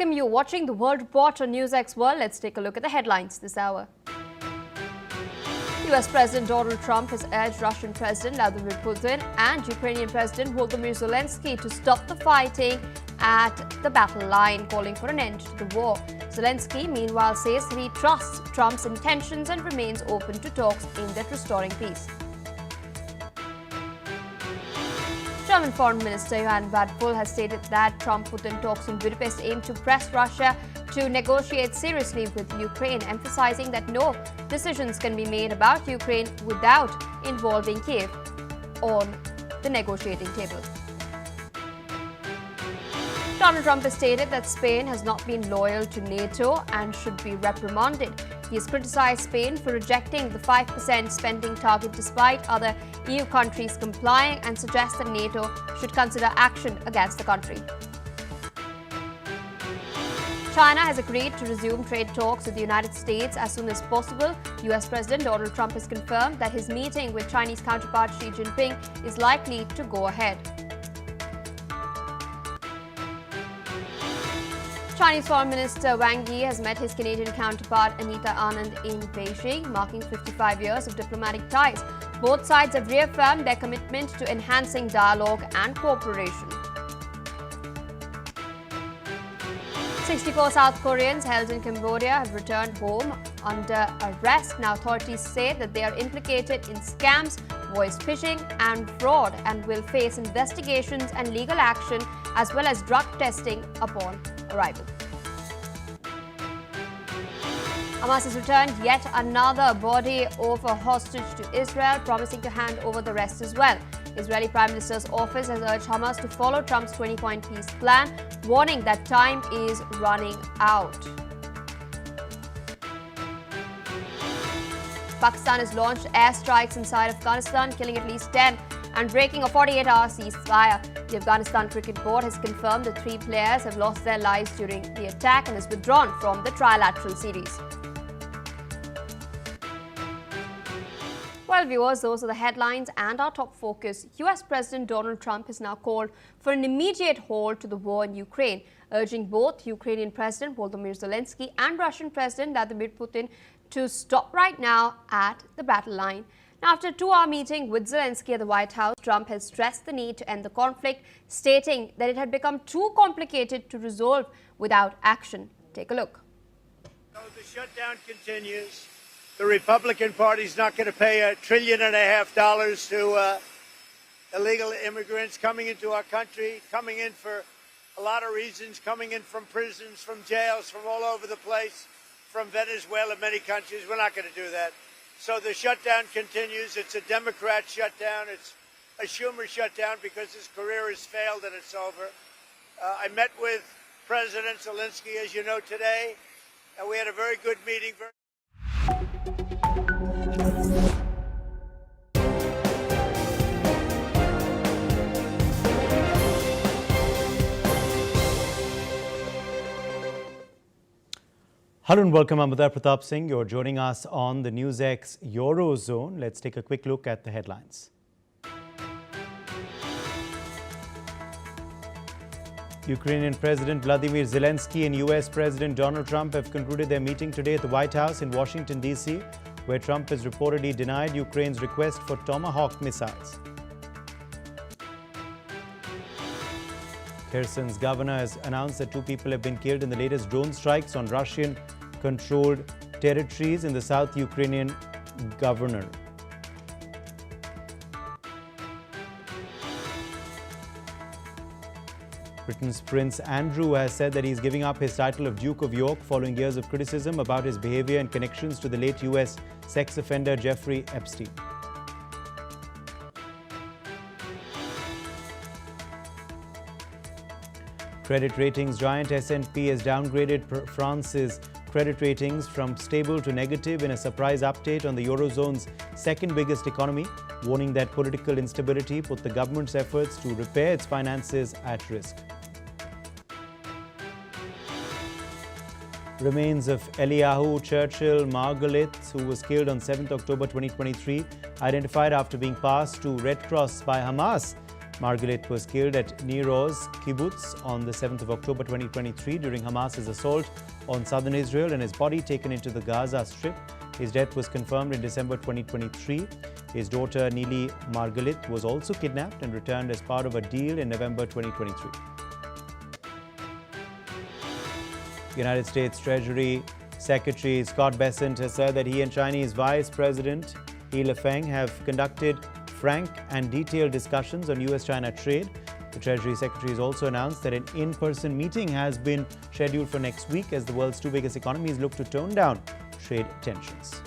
welcome you watching the World Report on NewsX World. Let's take a look at the headlines this hour. US President Donald Trump has urged Russian President Vladimir Putin and Ukrainian President Volodymyr Zelensky to stop the fighting at the battle line, calling for an end to the war. Zelensky, meanwhile, says that he trusts Trump's intentions and remains open to talks aimed at restoring peace. German Foreign Minister Johann Vadpol has stated that Trump-Putin talks in Budapest aim to press Russia to negotiate seriously with Ukraine, emphasizing that no decisions can be made about Ukraine without involving Kiev on the negotiating table. Donald Trump has stated that Spain has not been loyal to NATO and should be reprimanded. He has criticized Spain for rejecting the 5% spending target despite other EU countries complying and suggests that NATO should consider action against the country. China has agreed to resume trade talks with the United States as soon as possible. US President Donald Trump has confirmed that his meeting with Chinese counterpart Xi Jinping is likely to go ahead. Chinese Foreign Minister Wang Yi has met his Canadian counterpart Anita Anand in Beijing, marking 55 years of diplomatic ties. Both sides have reaffirmed their commitment to enhancing dialogue and cooperation. 64 South Koreans held in Cambodia have returned home under arrest. Now authorities say that they are implicated in scams, voice phishing and fraud and will face investigations and legal action as well as drug testing upon arrival. Hamas has returned yet another body of a hostage to Israel, promising to hand over the rest as well. Israeli Prime Minister's office has urged Hamas to follow Trump's 20-point peace plan, warning that time is running out. Pakistan has launched airstrikes inside Afghanistan, killing at least 10 and breaking a 48-hour ceasefire. The Afghanistan Cricket Board has confirmed that 3 players have lost their lives during the attack and has withdrawn from the trilateral series. Well, viewers, those are the headlines and our top focus. US President Donald Trump has now called for an immediate halt to the war in Ukraine, urging both Ukrainian President Volodymyr Zelensky and Russian President Vladimir Putin to stop right now at the battle line. Now, after a 2-hour meeting with Zelensky at the White House, Trump has stressed the need to end the conflict, stating that it had become too complicated to resolve without action. Take a look. So the shutdown continues. The Republican Party is not going to pay $1.5 trillion to illegal immigrants coming into our country, coming in for a lot of reasons, coming in from prisons, from jails, from all over the place, from Venezuela, many countries. We're not going to do that. So the shutdown continues. It's a Democrat shutdown. It's a Schumer shutdown because his career has failed and it's over. I met with President Zelensky, as you know, today, and we had a very good meeting. Hello and welcome. I'm Uday Pratap Singh. You're joining us on the NewsX Eurozone. Let's take a quick look at the headlines. Ukrainian President Vladimir Zelensky and US President Donald Trump have concluded their meeting today at the White House in Washington, D.C., where Trump has reportedly denied Ukraine's request for Tomahawk missiles. Kherson's governor has announced that 2 people have been killed in the latest drone strikes on Russian-controlled territories in the South Ukrainian governor. Britain's Prince Andrew has said that he's giving up his title of Duke of York following years of criticism about his behavior and connections to the late US sex offender Jeffrey Epstein. Credit ratings giant S&P has downgraded France's credit ratings from stable to negative in a surprise update on the Eurozone's second biggest economy, warning that political instability put the government's efforts to repair its finances at risk. Remains of Eliyahu Churchill Margolith, who was killed on 7th October 2023, identified after being passed to Red Cross by Hamas, Margalit was killed at Nir Oz kibbutz on the 7th of October 2023 during Hamas's assault on southern Israel and his body taken into the Gaza Strip. His death was confirmed in December 2023. His daughter Nili Margalit was also kidnapped and returned as part of a deal in November 2023. United States Treasury Secretary Scott Bessent has said that he and Chinese Vice President He Lifeng have conducted frank and detailed discussions on US-China trade. The Treasury Secretary has also announced that an in-person meeting has been scheduled for next week as the world's two biggest economies look to tone down trade tensions.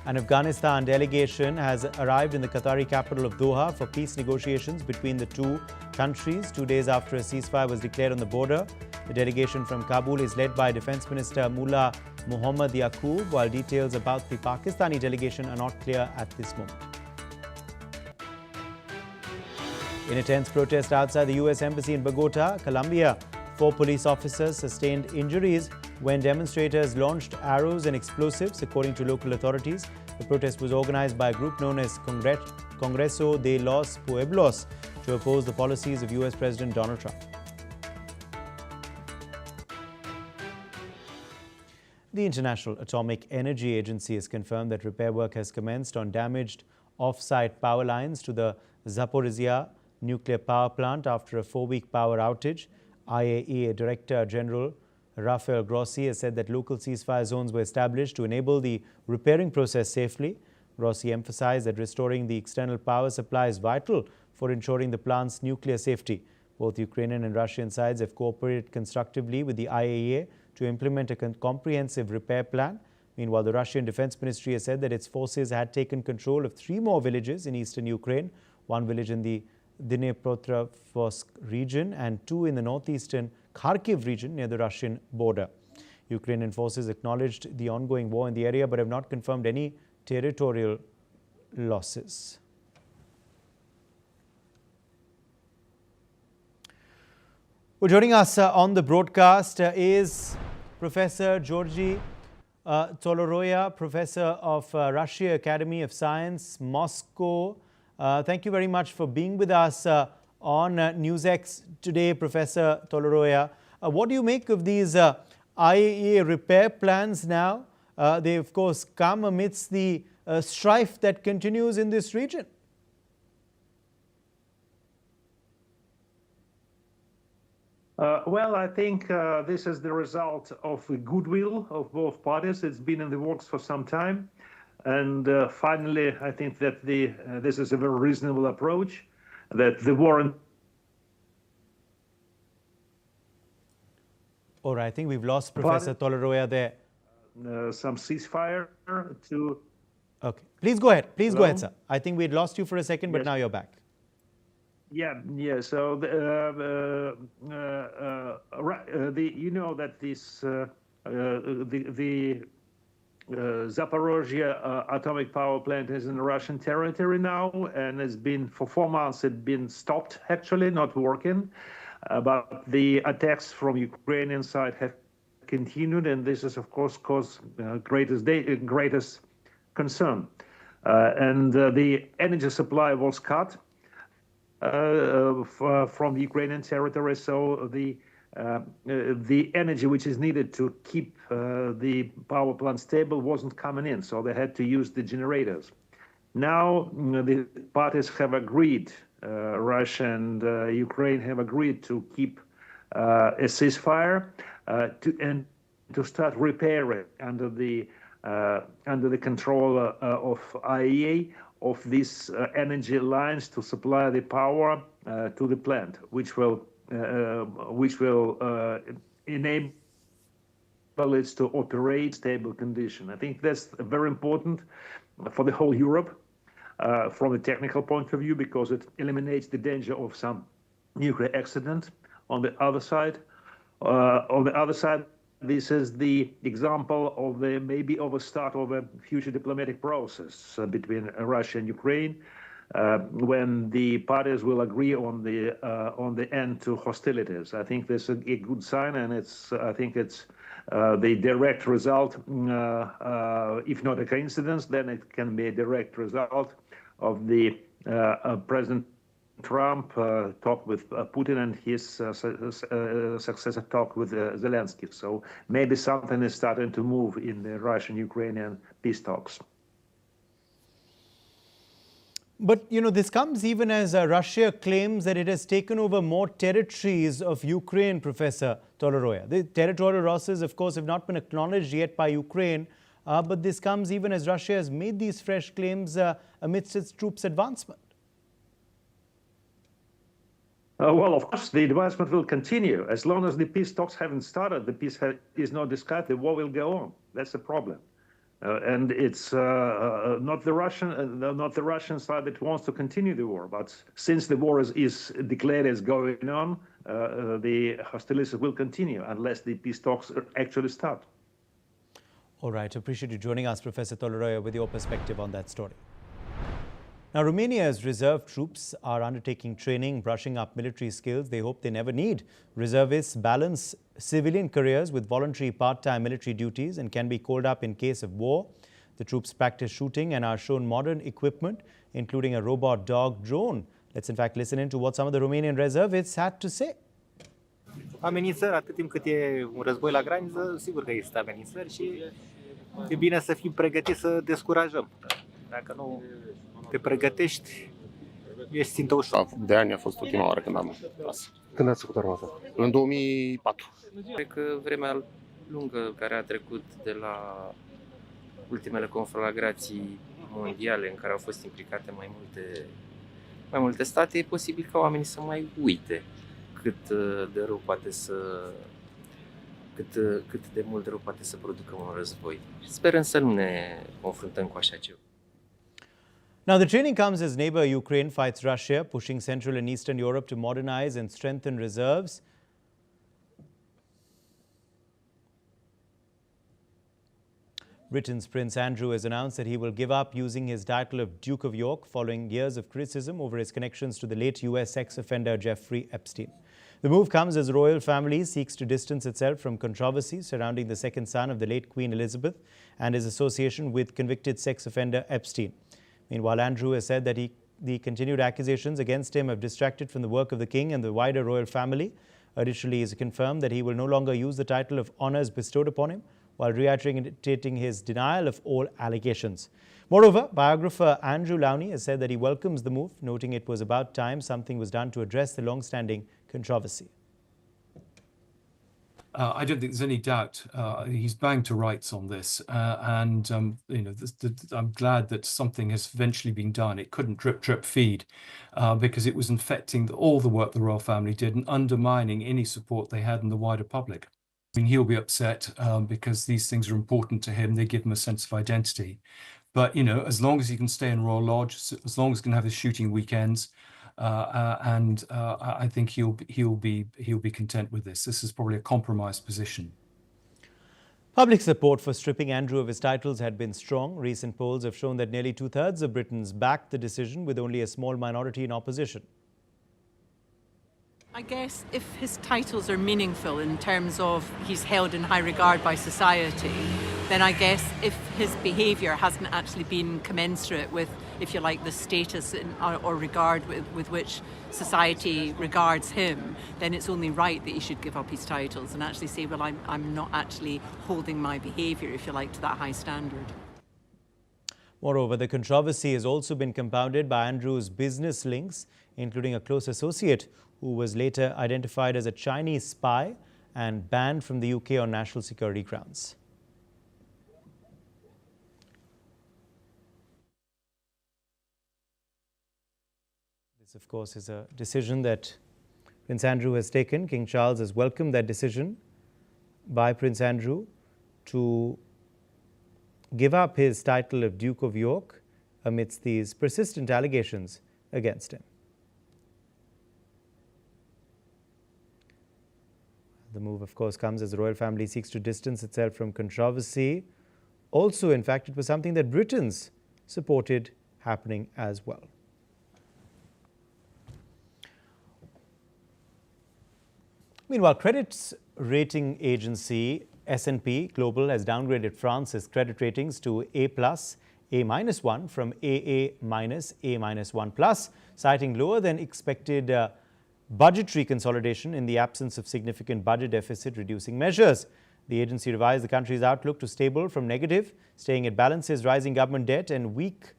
An Afghanistan delegation has arrived in the Qatari capital of Doha for peace negotiations between the two countries 2 days after a ceasefire was declared on the border. The delegation from Kabul is led by Defence Minister Mullah Muhammad Yaqub, while details about the Pakistani delegation are not clear at this moment. In a tense protest outside the US Embassy in Bogota, Colombia, 4 police officers sustained injuries when demonstrators launched arrows and explosives, according to local authorities. The protest was organized by a group known as Congreso de los Pueblos to oppose the policies of US President Donald Trump. The International Atomic Energy Agency has confirmed that repair work has commenced on damaged off-site power lines to the Zaporizhzhia nuclear power plant after a 4-week power outage. IAEA Director General Rafael Grossi has said that local ceasefire zones were established to enable the repairing process safely. Grossi emphasized that restoring the external power supply is vital for ensuring the plant's nuclear safety. Both Ukrainian and Russian sides have cooperated constructively with the IAEA to implement a comprehensive repair plan. Meanwhile, the Russian Defense Ministry has said that its forces had taken control of 3 more villages in eastern Ukraine, 1 village in the Dnipropetrovsk region and 2 in the northeastern Kharkiv region near the Russian border. Ukrainian forces acknowledged the ongoing war in the area but have not confirmed any territorial losses. Well, joining us on the broadcast is Professor Georgy Toloroya, Professor of Russia Academy of Science, Moscow. Thank you very much for being with us on NewsX today, Professor Toloroya. What do you make of these IAEA repair plans now? They, of course, come amidst the strife that continues in this region. Well, I think this is the result of the goodwill of both parties. It's been in the works for some time. And finally, I think that this is a very reasonable approach, that the war... All right, I think we've lost Professor Toloroya there. Some ceasefire to... Okay, please go ahead. Please go ahead, sir. I think we'd lost you for a second, but now you're back. Yeah. So you know that this the Zaporizhzhia atomic power plant is in Russian territory now, and it's been for 4 months. It's been stopped, actually, not working. But the attacks from Ukrainian side have continued, and this is, of course, caused greatest concern. And the energy supply was cut from the Ukrainian territory, so the energy which is needed to keep the power plant stable wasn't coming in, so they had to use the generators. Now the parties have agreed, Russia and Ukraine have agreed to keep a ceasefire and to start repairing under the control of IAEA of these energy lines to supply the power to the plant, which will enable it to operate stable condition. I think that's very important for the whole Europe from a technical point of view, because it eliminates the danger of some nuclear accident. On the other side, this is the example of maybe of a start of a future diplomatic process between Russia and Ukraine, when the parties will agree on the end to hostilities. I think this is a good sign, and I think it's the direct result. If not a coincidence, then it can be a direct result of the President Trump talked with Putin, and his successor talked with Zelensky. So maybe something is starting to move in the Russian-Ukrainian peace talks. But, this comes even as Russia claims that it has taken over more territories of Ukraine, Professor Toloroya. The territorial losses, of course, have not been acknowledged yet by Ukraine, but this comes even as Russia has made these fresh claims amidst its troops' advancement. Well, of course, the advancement will continue. As long as the peace talks haven't started, the peace is not discussed, the war will go on. That's the problem. And it's not the Russian side that wants to continue the war. But since the war is declared as going on, the hostilities will continue unless the peace talks actually start. All right. Appreciate you joining us, Professor Toloroya, with your perspective on that story. Now, Romania's reserve troops are undertaking training, brushing up military skills. They hope they never need. Reservists balance civilian careers with voluntary part-time military duties and can be called up in case of war. The troops practice shooting and are shown modern equipment, including a robot dog drone. Let's in fact listen in to what some of the Romanian reservists had to say. Amenințări, atât timp cât e un război la graniță, sigur că există amenințări și e bine să fim pregătiți să descurajăm. Dacă nu te pregătești, ești țintă ușor. De ani a fost ultima oară când am tras. Când ați făcut armata? În 2004. Cred că vremea lungă care a trecut de la ultimele conflagrații mondiale în care au fost implicate mai multe state, e posibil ca oamenii să mai uite cât de mult rău poate să producă un război. Sperăm să nu ne confruntăm cu așa ceva. Now, the training comes as neighbor Ukraine fights Russia, pushing Central and Eastern Europe to modernize and strengthen reserves. Britain's Prince Andrew has announced that he will give up using his title of Duke of York following years of criticism over his connections to the late US sex offender Jeffrey Epstein. The move comes as the royal family seeks to distance itself from controversies surrounding the second son of the late Queen Elizabeth and his association with convicted sex offender Epstein. Meanwhile, Andrew has said that the continued accusations against him have distracted from the work of the king and the wider royal family. Additionally, he has confirmed that he will no longer use the title of honours bestowed upon him, while reiterating his denial of all allegations. Moreover, biographer Andrew Lowney has said that he welcomes the move, noting it was about time something was done to address the long-standing controversy. I don't think there's any doubt he's banged to rights on this, and I'm glad that something has eventually been done. It couldn't drip feed because it was infecting all the work the royal family did and undermining any support they had in the wider public. I mean, he'll be upset because these things are important to him. They give him a sense of identity. But as long as he can stay in Royal Lodge, as long as he can have his shooting weekends. I think he'll be content with this. This is probably a compromised position. Public support for stripping Andrew of his titles had been strong. Recent polls have shown that nearly 2/3 of Britons backed the decision, with only a small minority in opposition. I guess if his titles are meaningful in terms of he's held in high regard by society, then I guess if his behaviour hasn't actually been commensurate with, if you like, the status or regard with which society regards him, then it's only right that he should give up his titles and actually say, well, I'm not actually holding my behaviour, if you like, to that high standard. Moreover, the controversy has also been compounded by Andrew's business links, including a close associate who was later identified as a Chinese spy and banned from the UK on national security grounds. This, of course, is a decision that Prince Andrew has taken. King Charles has welcomed that decision by Prince Andrew to give up his title of Duke of York amidst these persistent allegations against him. The move, of course, comes as the royal family seeks to distance itself from controversy. Also, in fact, it was something that Britons supported happening as well. Meanwhile, credit rating agency S&P Global has downgraded France's credit ratings to A+, A-1 from AA-A-1+, citing lower than expected budgetary consolidation in the absence of significant budget deficit reducing measures. The agency revised the country's outlook to stable from negative, saying it balances rising government debt and weak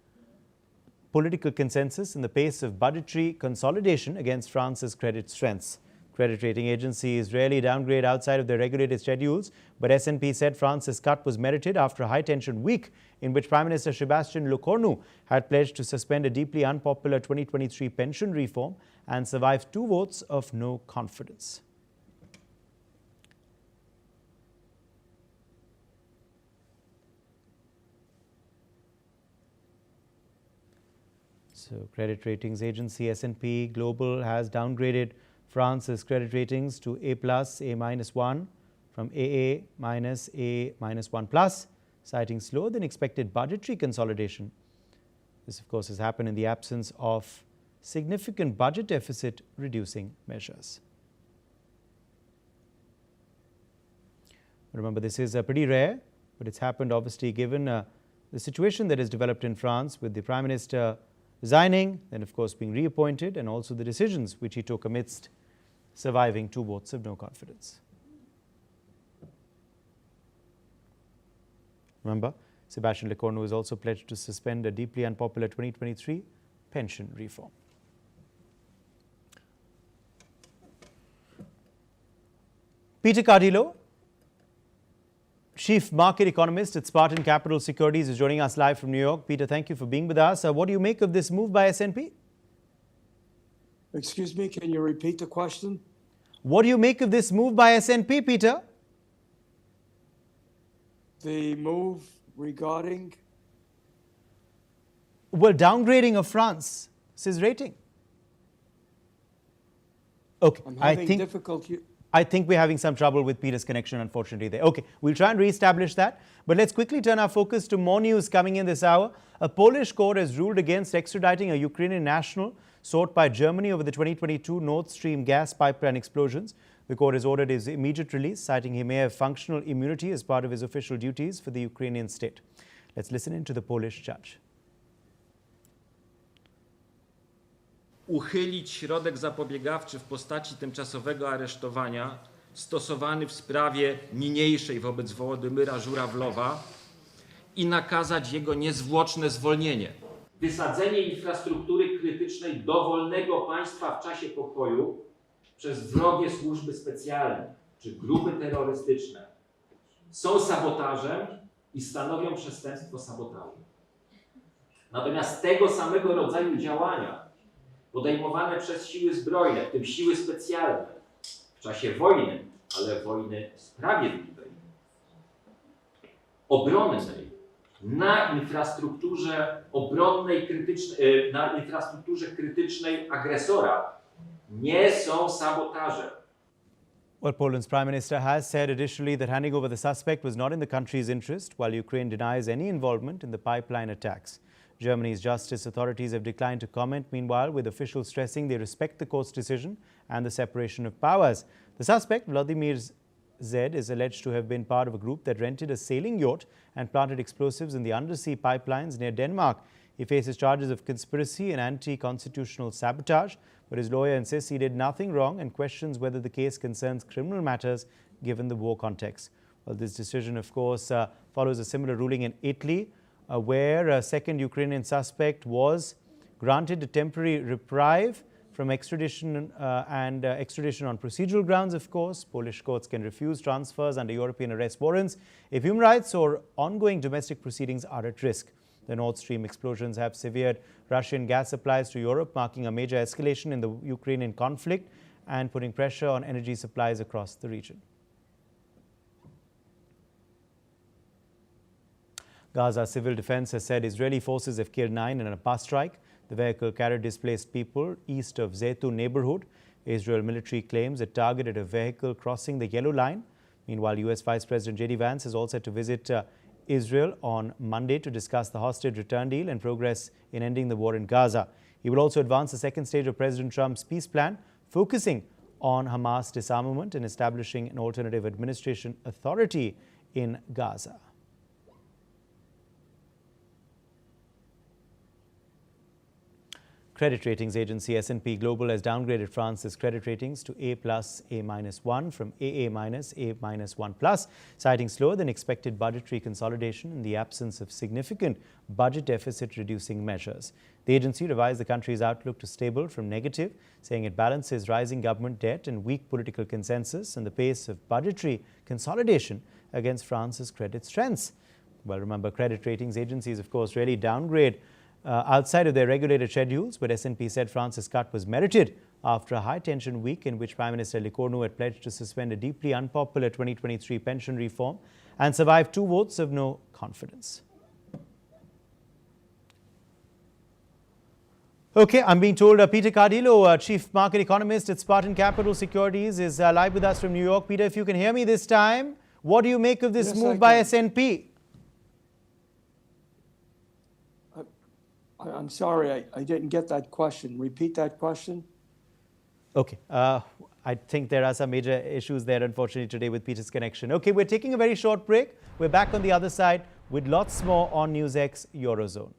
political consensus in the pace of budgetary consolidation against France's credit strengths. Credit rating agencies rarely downgrade outside of their regulated schedules, but S&P said France's cut was merited after a high-tension week in which Prime Minister Sébastien Lecornu had pledged to suspend a deeply unpopular 2023 pension reform and survived 2 votes of no confidence. So, credit ratings agency S&P Global has downgraded France's credit ratings to A+, A-1 from AA- A-1+, citing slower than expected budgetary consolidation. This, of course, has happened in the absence of significant budget deficit reducing measures. Remember, this is pretty rare, but it's happened obviously given the situation that has developed in France with the Prime Minister resigning, then of course being reappointed, and also the decisions which he took amidst surviving 2 votes of no confidence. Remember, Sébastien Lecornu has also pledged to suspend a deeply unpopular 2023 pension reform. Peter Cardillo, Chief Market Economist at Spartan Capital Securities, is joining us live from New York. Peter, thank you for being with us. What do you make of this move by S&P? Excuse me, can you repeat the question? What do you make of this move by S&P, Peter? The move regarding? Well, downgrading of France's rating. Okay, I'm having difficulty. I think we're having some trouble with Peter's connection, unfortunately, there. Okay, we'll try and re-establish that. But let's quickly turn our focus to more news coming in this hour. A Polish court has ruled against extraditing a Ukrainian national sought by Germany over the 2022 Nord Stream gas pipeline explosions. The court has ordered his immediate release, citing he may have functional immunity as part of his official duties for the Ukrainian state. Let's listen in to the Polish judge. Uchylić środek zapobiegawczy w postaci tymczasowego aresztowania stosowany w sprawie niniejszej wobec Wołodymyra Żurawlowa i nakazać jego niezwłoczne zwolnienie. Wysadzenie infrastruktury krytycznej dowolnego państwa w czasie pokoju przez wrogie służby specjalne czy grupy terrorystyczne są sabotażem i stanowią przestępstwo sabotażu. Natomiast tego samego rodzaju działania podejmowane przez siły zbrojne, w tym siły specjalne, w czasie wojny, ale wojny sprawiedliwej, obronnej, na infrastrukturze obronnej, na infrastrukturze krytycznej agresora, nie są sabotażem. Well, Poland's Prime Minister has said additionally that handing over the suspect was not in the country's interest, while Ukraine denies any involvement in the pipeline attacks. Germany's justice authorities have declined to comment, meanwhile, with officials stressing they respect the court's decision and the separation of powers. The suspect, Vladimir Z, is alleged to have been part of a group that rented a sailing yacht and planted explosives in the undersea pipelines near Denmark. He faces charges of conspiracy and anti-constitutional sabotage, but his lawyer insists he did nothing wrong and questions whether the case concerns criminal matters given the war context. Well, this decision, of course, follows a similar ruling in Italy, where a second Ukrainian suspect was granted a temporary reprieve from extradition extradition on procedural grounds, of course. Polish courts can refuse transfers under European arrest warrants if human rights or ongoing domestic proceedings are at risk. The Nord Stream explosions have severed Russian gas supplies to Europe, marking a major escalation in the Ukrainian conflict and putting pressure on energy supplies across the region. Gaza Civil Defense has said Israeli forces have killed 9 in a bus strike. The vehicle carried displaced people east of Zaytun neighborhood. Israel military claims it targeted a vehicle crossing the yellow line. Meanwhile, U.S. Vice President J.D. Vance is all set to visit Israel on Monday to discuss the hostage return deal and progress in ending the war in Gaza. He will also advance the second stage of President Trump's peace plan, focusing on Hamas disarmament and establishing an alternative administration authority in Gaza. Credit ratings agency S&P Global has downgraded France's credit ratings to A+, A-1 from AA-, A-1+, citing slower than expected budgetary consolidation in the absence of significant budget deficit reducing measures. The agency revised the country's outlook to stable from negative, saying it balances rising government debt and weak political consensus and the pace of budgetary consolidation against France's credit strengths. Well, remember, credit ratings agencies, of course, really downgrade outside of their regulated schedules, but S&P said France's cut was merited after a high-tension week in which Prime Minister Lecornu had pledged to suspend a deeply unpopular 2023 pension reform and survive 2 votes of no confidence. Okay, I'm being told Peter Cardillo, Chief Market Economist at Spartan Capital Securities, is live with us from New York. Peter, if you can hear me this time, what do you make of this move by S&P? I'm sorry, I didn't get that question. Repeat that question. Okay. I think there are some major issues there, unfortunately, today with Peter's connection. Okay, we're taking a very short break. We're back on the other side with lots more on NewsX Eurozone.